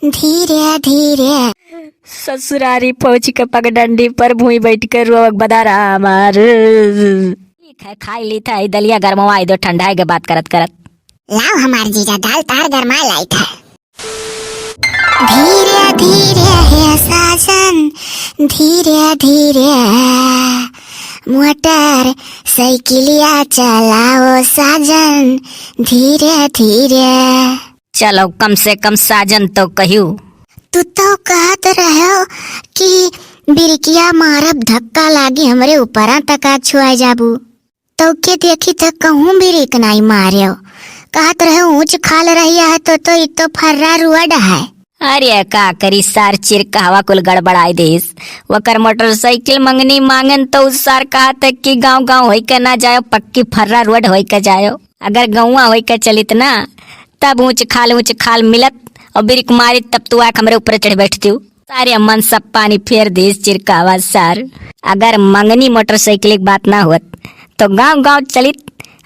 धीरे धीरे ससुरारी पहुंच के पगडंडी पर भूई बैठ कर रोक बदा रहा हमार। ठीक है, खाई ली था दलिया गरमवा दो, ठंडा के बात करत करत। लाओ हमार जीजा दाल तार गरमा लाई था। धीरे धीरे है साजन, धीरे धीरे मोटर साइकिलिया चलाओ साजन, धीरे धीरे। चलो कम से कम साजन तो कहियो। तू तो कहत रहो कि बिरकिया मारब धक्का लागी हमरे ऊपर तक छुआ जाबू, तो के देखी तो कहूँ बिरिक नहीं मारियो। कहत रहो ऊंच खाल रही है तो इतो फर्रा रुअड है। अरे का करी सार चिर कहवा कुल गड़बड़ाई देस। वकर मोटरसाइकिल मंगनी मांगन तो उस सार कहा तक कि गांव गांव होई के ना जायो, पक्की फर्रा रोड होई के जायो। अगर गौवा होई के चलित ना तब ऊंच खाल मिलत और बिरिक मारी तब तू आके हमरे ऊपर चढ़ बैठती हूँ। सारे मन सब पानी फेर देस चिर कहवा सार। अगर मंगनी मोटरसाइकिल की बात ना होत तो गांव गांव चलित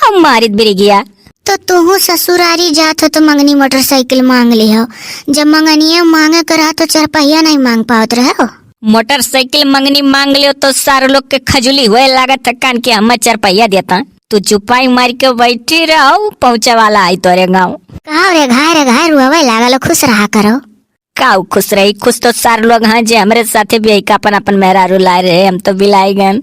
हम मारित बिरी गया। तो तू ससुरारी जात हो तो मंगनी मोटरसाइकिल मांग ली हो, जब मंगनिया मांगे करा तो चरपहिया नहीं मांग पावत रहे हो। मोटरसाइकिल मंगनी मांग लियो तो सारे लोग के खजुली हुए लागत कान के हम चरपहिया देता। तू चुपाई मार के बैठी रहो, पहुँचे वाला आई तोरे गाँव। कहा रे घाय रुआवे लागल, खुश रहा करो। काऊ खुश रही, खुश तो सारे लोग हैं जे हमरे साथे भी का अपन मेहरारू लाए रहे, हम तो बिलाई गन।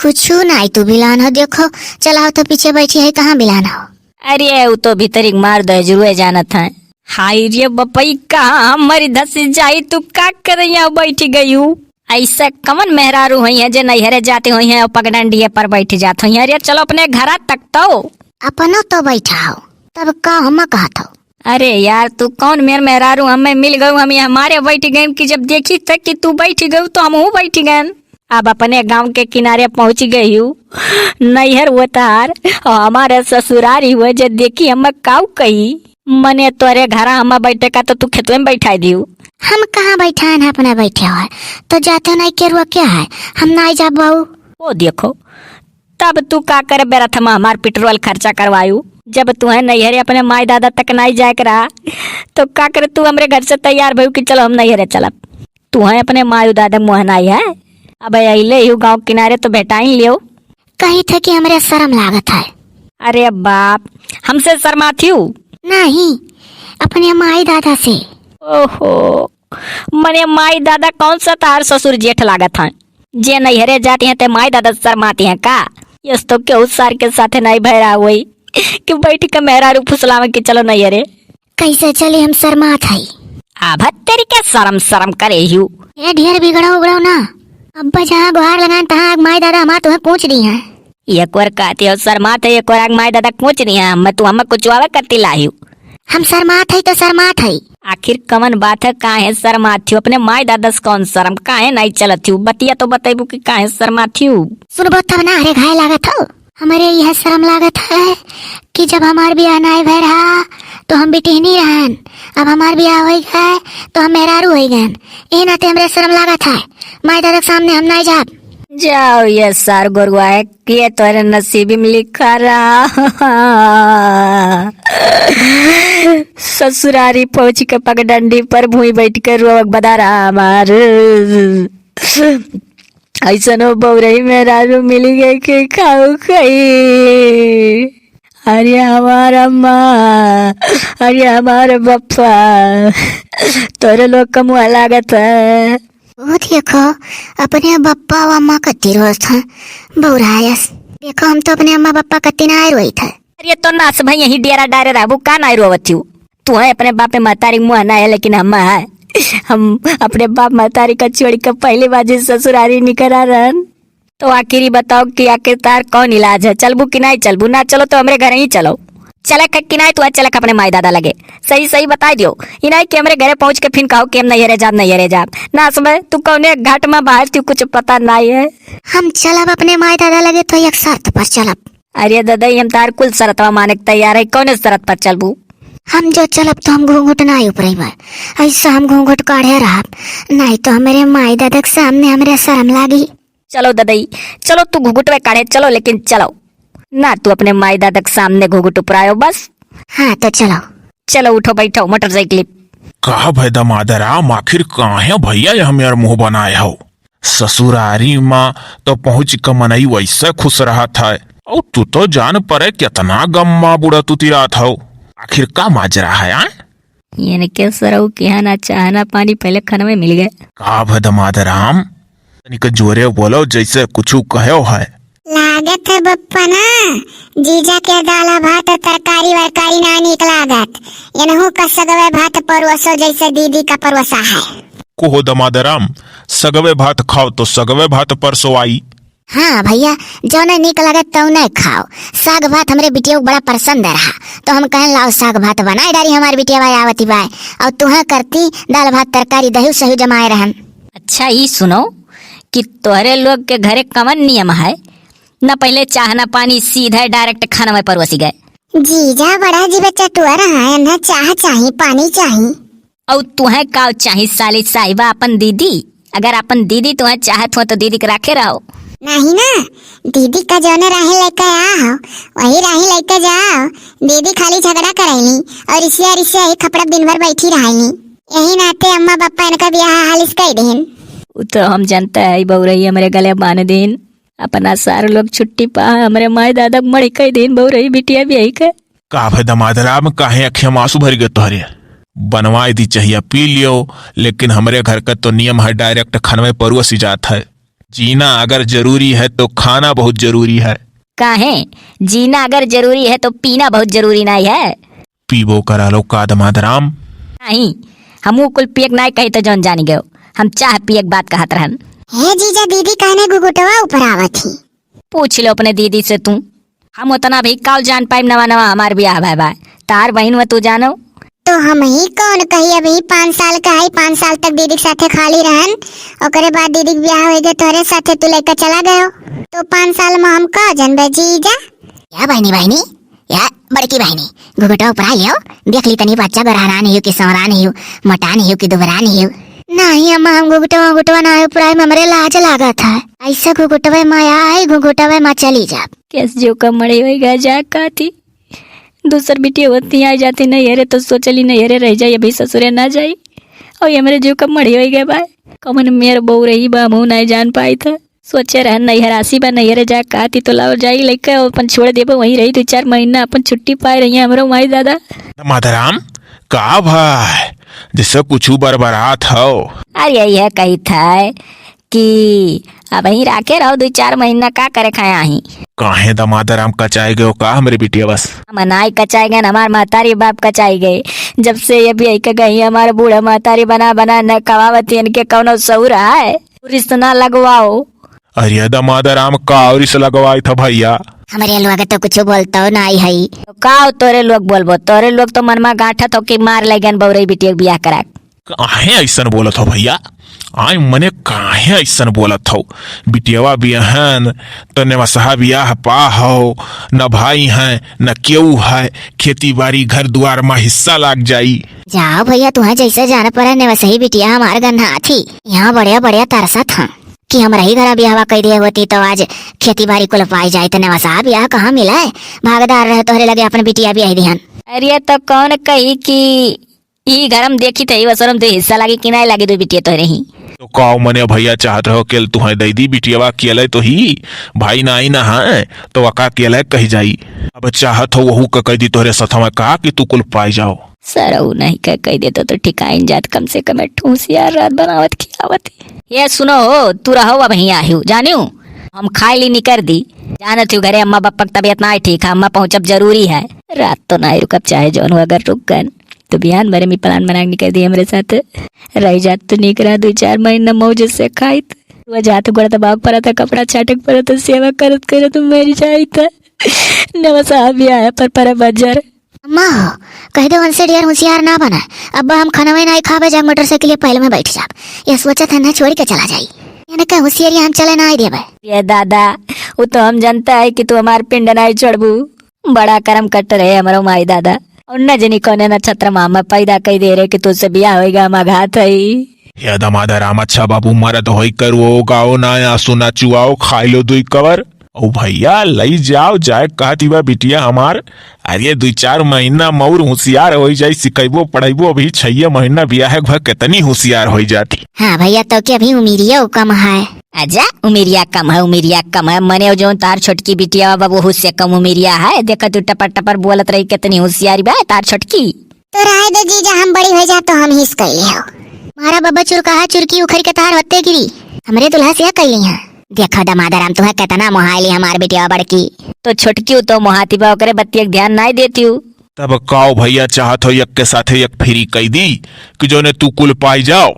कुछ नहीं तू बिलान हो, देखो चलाओ तो पीछे बैठी है, कहाँ बिलान हो। अरे वो तो भीतरी मार दो जरूर जानत है। हाय रे बपई कहाँ हमारी धसी जाई, तू का कर यहाँ बैठी गई हूँ। ऐसा कमन मेहरारू हुई है जे नैहरे जाती हुई है और पगडंडिये पर बैठ जात हुई है। अरे चलो अपने घर तक तो अपनो तो बैठा हो, तब का हम कहत हो। अरे यार तू कौन मेरे मेहरारू, हमें मिल गए, हम हमारे बैठ गए कि जब देखी तक कि तू बैठ गई तो हम बैठ गए। अब अपने गांव के किनारे पहुंच गई हूँ, नैहर वो तार और हमारे ससुरारी हुए जे देखी हम काऊ कही मने तोरे घर हम बैठे का तो तू खेत में बैठा दियो। हम कहाँ बैठा है, अपने बैठे हो तो जाते नहीं के रुआ क्या है, हम नहीं जा बहू। वो देखो तब तू का कर बेरा थमा हमार पेट्रोल खर्चा करवायू। जब तू है नैहरे अपने माई दादा तक नहीं जाए रहा तो का कर तू हमरे घर से तैयार भयू कि चलो हम नैहरे चलब। तू है अपने मायू दादा मुहन आई है, अब अले यू गाँव किनारे तो बेटा ही लियो। कही थे कि हमरे शर्म लागत है। अरे बाप, हमसे शर्माती हूँ? नहीं, अपने माई दादा से। ओहो, मने माई दादा कौन सा तार ससुर जेठ लागत है जे नैहरे जाती हैं ते माई दादा शर्माती हैं का। यस तो क्यों उस सार के साथे नहीं भैरा हुई कि बैठ के मेहरारू फुसलावे कि चलो नैहरे। कैसे चले, हम शर्मात है। आभा तेरी क्या शर्म करे हूँ। ये ढेर बिगड़ो उगड़ो ना, अब्बा जहाँ गुहार लगान तहाँ माई दादा हमार तुम्हें पूछ दी है। एक और कहती हो शर्मात है, एक और माई दादा पूछ रही है, मैं तू हमें कुछ आवे करती लाई हूँ। हम शर्मात है तो शर्मात है। आखिर कमन बात है, काहे शर्माती हो? अपने माई दादा से कौन शर्म, काहे नहीं चलती हूँ? बतिया तो बताइबू कि काहे शर्माती हूँ। सुनबो तब ना, अरे घाय लागत हो। हमारे यह शर्म लागत है कि जब हमार बियाह नहीं भय रहा तो हम बिटिहनी रहन, अब हमार बियाह हो गए तो हम मेहरारू हो गए। ये नाते हमरे शर्म लागत है, माई दादा के सामने हम नहीं जाब। जाओ ये सार गोरुआ है कि तोरे नसीबी में लिखा रहा। ससुरारी पहुंच के पगडंडी पर भूई बैठ कर रोक बदा रहा हमार। ऐसा नो बौरही मेहरारू मिली गई कि खाऊ खाई। अरे हमारा माँ, अरे हमारे बप्पा, तोरे लोग का मुँह लागत है। वो देखो अपने बप्पा व अम्मा कत्ती रोज था बौरायस। देखो हम तो अपने अम्मा बप्पा कत्ती ना रोई था। अरे तो नास भाई यही डेरा डारे रहबू का ना रोवती हूँ। तू है अपने बापे महतारी मुँह ना है, लेकिन हम है हम अपने बाप महतारी का छोड़ के पहली बाजी ससुरारी निकला रहन। तो आखिरी बताओ कि आखिर तार कौन इलाज है, चलबू कि नहीं चलबू? ना चलो तो हमरे घर ही चलो। चले कि नहीं तू चले अपने माई दादा लगे, सही सही बता दियो। ही नहीं कि हमरे घरे पहुंच के फिर कहो कि हम नैहरे जाब ना समय तू कौने घाट में बाहर थी कुछ पता नहीं है। हम चलब अपने माई दादा लगे तो एक शर्त पर चलब। अरे दादा हम तार कुल शरतवा माने तैयार है, कौन शरत पर चलबू? हम जो चलब तो हम घूंघट नहीं ऊपरी बार, ऐसा हम घूंघट काढ़े रहा, नहीं तो हमारे माई दादा के सामने हमरे शर्म लागी। चलो ददई चलो, तू घुघुट में काढ़े चलो, लेकिन चलो ना तू अपने माई दादा के सामने घुघुट उपरायो बस। हाँ तो चलो। चलो उठो बैठो मोटरसाइकिल। कहा भाई दमादराम, आखिर काहे भैया ये हमार मुंह बनाए हो? ससुरारी माँ तो पहुंच क मनई वैसे खुश रहा था, और तू तो जान पड़े कितना गम्मा बुढ़ा तू तिरात हो। आखिर का माजरा है आ? ये के सरऊ के ना चाहना पानी पहले खाना में मिल गए। का भाई दमादराम, तनिक जोरे बोलो जैसे कुछ कहो है। लागत है बप्पा ना, जीजा के दाला भात तरकारी वरकारी ना निक लागत। इनहू का सगवे भात परवसो जैसे दीदी का परवसा है। को दमादराम, सगवे भात खाओ तो सगवे भात परसो आई। हाँ भैया, जो न निक लगत तो न खाओ। साग भात हमरे बिटिया को बड़ा पसंद रहा, तो हम कहन लाओ साग भात बनाए डारी हमारी बिटिया भाई आवती बाय, और तुहा करती दाल भात तरकारी दही सही जमाए रहन। अच्छा ये सुनो कि तोहरे लोग के घरे कमन नियम है न, पहले चाहना पानी सीधा डायरेक्ट खाना में परवसी गए। जीजा बड़ा जी बच्चा टुआ रहा है ना, चाह चाहिए पानी चाहिए। और तुहे का चाही साली साहिबा अपन दीदी? अगर अपन दीदी तुहे चाहत हो तो दीदी के रखे रहो। नहीं ना, दीदी का जो न राही लेके आओ वही राही लेके जाओ। दीदी खाली झगड़ा करेली और इसिया ही खपड़ा दिन भर बैठी रहेली। यही नाते अम्मा पापा इनका ब्याह हालिस कर देन। तो हम जानता है बहुरही हमारे गले बांध देन, अपना सारे लोग छुट्टी पा हमारे माए दादा मड़ी कई दिन बहुरही बिटिया भी यही का। का भाई दमादराम, काहे अखियां आंसू भर गए तोहरे? बनवाए दी चाहिए पी लियो, लेकिन हमारे घर का तो नियम है डायरेक्ट खाना में परवसी जात है। जीना अगर जरूरी है तो खाना बहुत जरूरी है। काहे जीना अगर जरूरी है तो पीना बहुत जरूरी नहीं है? पीबो करा लो का दमादराम। नहीं, हमू कुल पियक नहीं कही तो जौन जानी गयो, हम चाह पियक बात कहत रहन। हे जीजा, दीदी कहने गुगुटवा ऊपर आवत ही। पूछ लो अपने दीदी से तू, हम उतना भी काल जान पाइम नवा नवा हमार ब्याह भाई भाई। तार बहन में तू जानो तो हम ही कौन कही, अभी 5 साल का है, 5 साल तक दीदी के साथे खाली रहन, ओकरे बाद दीदी के ब्याह हो गए तोरे साथे तू लेकर चला गयो, तो 5 साल में हम का जनबे जीजा। या बहनी या बड़की बहनी गुगुटवा ऊपर लियो, देख ली तनी बच्चा गरहरा नहीं हो कि सवरा नहीं हो, मोटा नहीं हो कि दुबरा नहीं हो। नहीं अम्मा, हम घुघुटवा ना ऊपर में हमरे लाज लागा था। ऐसा घुघुटवा माया है, घुघुटवा माँ चली जा। कैस जो कम मड़ी हुई गा जा का थी दूसर बिटी होती आ जाती नहीं हरे तो सोचली नहीं हरे रह जाए, अभी ससुरे ना जाई। और ये मेरे जो कम मड़ी हुई गए भाई, कमन मेरे बहू रही बा मुँह नहीं जान पाई था। सोचे रहन नहीं हरासी बा नहीं हरे जा कहती तो लाओ जाई लेके अपन छोड़ देबो, वहीं रही 2-4 महीना अपन छुट्टी पाए रही है हमरो माई दादा। दमादराम का भाई जैसे कुछ बरबरात हो। अरे यही है कही था कि अब वहीं राखे रहो 2-4 महीना का करे खाया ही। काहे दमादराम कचाए गए का हमरे बिटिया? बस मनाई कचाई गए, हमारे महतारी बाप कचाई गए। जब से ये भी एक गई हमारे बूढ़ा महतारी बना बना न कमावती इनके कौनो सऊर है, रिश्ता ना लगवाओ। अरे दमादराम का और इस लगवाई था भैया? हमारे लोग तो कुछ बोलता हो नहीं है। तो का तोरे लोग बोलबो? तोरे लोग तो मनमा गांठत हो कि मार लगन बौरई बिटिया के बियाह करा। काहे ऐसन बोलत हो भैया? आई मने काहे ऐसन बोलत हो? बिटियावा बियाहन तो नेवसहा बियाह पा हो, न भाई है न केऊ है, खेती बाड़ी घर द्वार में हिस्सा लाग जाई। जाओ भैया, तुम्हें जैसे जाना पड़ा ने वैसे ही बिटिया हमारे गन्ना थी। यहाँ बढ़िया बढ़िया तरसा था कि हम रही घर ब्याह कर दिए होती तो आज खेती बाड़ी को पाई जाए, तो नेवसा ब्याह कहाँ मिला है? भागदार रहे तोहरे लगे अपन बिटिया भी आई दिहन। अरे तो कौन कही कि ई घर हम देखी थे वसरम तो हिस्सा लागी कि नहीं लागी दो बिटिया तो रही। तो काओ मने भैया चाहत रहो के तुम्हें दैदी बिटियावा केले तो ही भाई ना आई ना है तो वका केले कही जाई। अब चाहत हो वहू का कह दी तोहरे सथवा कहा कि तू कुल पाई जाओ। सरऊ नहीं कह देता तो ठिकाइन जात, कम से कम ठूस यार रात बनावत खियावत। ये सुनो हो, तू रहो अब यहीं आयु जानियो हम खाई ली निकर दी, जानत हूँ घरे अम्मा बापा की तबीयत ना ठीक है, अम्मा पहुँचब जरूरी है। रात तो ना रुकब चाहे जौन हो, अगर रुक गन तो बिहान भरे में प्लान बना निकल दी हमारे साथ रह जात तो निकरा 2-4 महीना मौज से खाई वह जात गोड़ा दबाव पड़ा था, कपड़ा छाटक पड़ा था, सेवा करत करत तुम मेरी जाई था नवा साहब भी आया पर बजर। अम्मा हो कह दो उनसे डियर होशियार ना बना, अब हम खाना में नहीं खावे जा, मोटरसाइकिल पहले में बैठ जा। ये सोचा था ना छोड़ के चला जाई, यानी कह होशियारी हम चले ना दे। ये दादा वो तो हम जानता है कि तू हमार पिंड नहीं छोड़बू, बड़ा करम कट रहे हमारा माई दादा, और न जनी कोने नक्षत्र मामा पैदा कई दे रहे कि तुझसे ब्याह होएगा मघात है। या दमादा राम अच्छा बाबू मरद होई कर वो गाओ ना आंसू ना चुआओ, खाई लो 2 कवर ओ भैया लई जाओ जाए कहती बा बिटिया हमार। अरे 2-4 महीना मऊर होशियार हो जाई, सिखेबो पढ़ेबो। अभी 6 महीना बियाह भर कितनी होशियार हो जाती। हाँ भैया, तो के अभी उमिरिया कम है। अजा उमिरिया कम है, उमिरिया कम है। मने जो तार छोटकी बिटिया बाबू उससे कम उमिरिया है। देखा तू टपर टपर बोलत रही कितनी होशियारी बा तार छोटकी। तो राय दे जीजा, हम बड़ी हो जा तो हम हिस कैले हो। मारा बब्बा चुरकाहा चुरकी उखड़ के तार होते गिरी, हमरे दुल्हा से कैली है। देखो दमादराम तुम्हें कितना मोहाइली हमार बिटिया बड़की। तो छोटकी तो मोहाती बा, ओकरे बत्ती एक ध्यान नहीं देती हूँ। तब काओ भैया चाहत हो एक के साथे एक फ्री कई दी कि जो ने तू कुल पाई जाओ।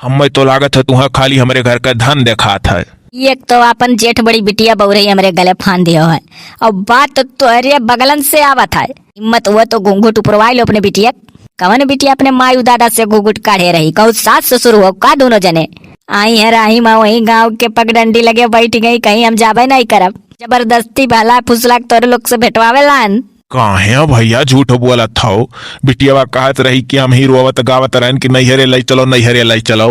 हमें तो लागत है तुम्हें खाली हमारे घर का धन देखात है। एक तो अपन जेठ बड़ी बिटिया बहुरही हमरे गले फान दियो है, और बात तो अरे बगलन से आवत है। हिम्मत हुआ तो घूंघट उपरवाई लो अपने बिटिया। कवन बिटिया अपने मायू दादा से घूंघट काढ़े रही, कहू सास ससुर हो का दोनों जने। आई है राही माँ वही गाँव के पगडंडी लगे बैठ गई, कहीं हम जाबे नहीं करब। जबरदस्ती भला फुसला तोरे लोग से भेटवावे लान। काहे भैया झूठ बोलत था। बिटिया कहत रही कि हम ही रोवत गावत रहन कि नैहरे लई चलो नैहरे लई चलो।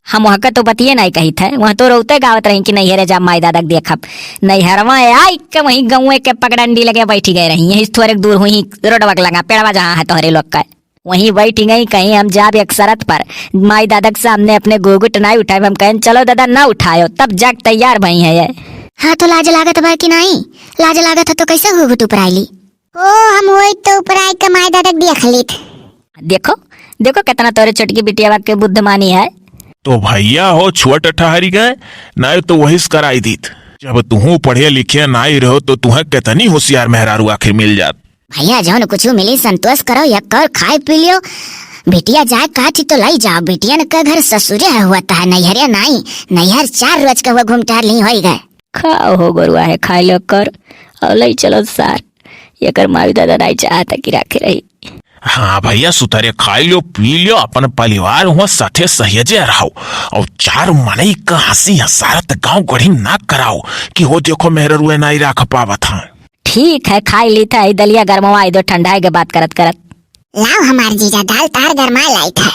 हम वहाँ का तो बतिये नहीं कही थे, वहाँ तो रोते गावत रही कि नैहरे जा माई दादा देखब। नैहरवा आई के वही गाँव के पगडंडी लगे बैठी गई रही, यही थोड़े दूर हुई रोडवा लगा पेड़वा जहाँ है तोहरे लोग का, वहीं बैठी गई। कहीं हम जाब एक शरत पर, माई दादा के सामने अपने घूंघट नहीं उठाए। हम कहें चलो दादा ना उठायो, तब जाग तैयार भई है ये। हाँ तो लाज लागत बा कि नहीं? लाज लागत है तो कैसे घूंघट उपराइली? ओ हम होई तो उपराई के माई दादा देख लीत। देखो देखो कितना तोरे छोटकी बिटिया के बुद्धमानी है। तो भैया हो छोट ठहरी गए नहीं तो वही कराई दीत। जब तुहू पढ़े लिखे नहीं रहो तो तुम्हें कितनी होशियार मेहरारू आखिर मिल जात। भैया जौन कुछ मिली संतोष करो, या कर खाए पी लियो। बिटिया जाए काठी तो लाई जाओ। बिटिया का घर ससुरे हुआ है, नैहरे नहीं। नैहर 4 रोज का हुआ घूमटार नहीं हो गए। खाओ हो गोरुआ है, खाई लो कर और लई चलो सार। ये कर मावी दादा नहीं चाहता कि राखे रही। हाँ भैया सुतरे खाई लो पी लो, अपन परिवार हुआ साथे सहेजे रहो, और 4 मनई का हंसी हसारत गाँव गढ़ी ना कराओ कि हो देखो मेहरुए नहीं रख पावत है। ठीक है खाई ली था, दलिया गरमवा दो ठंडा के बात करत करत। लाओ हमार जीजा दाल तार गरमा लाई था।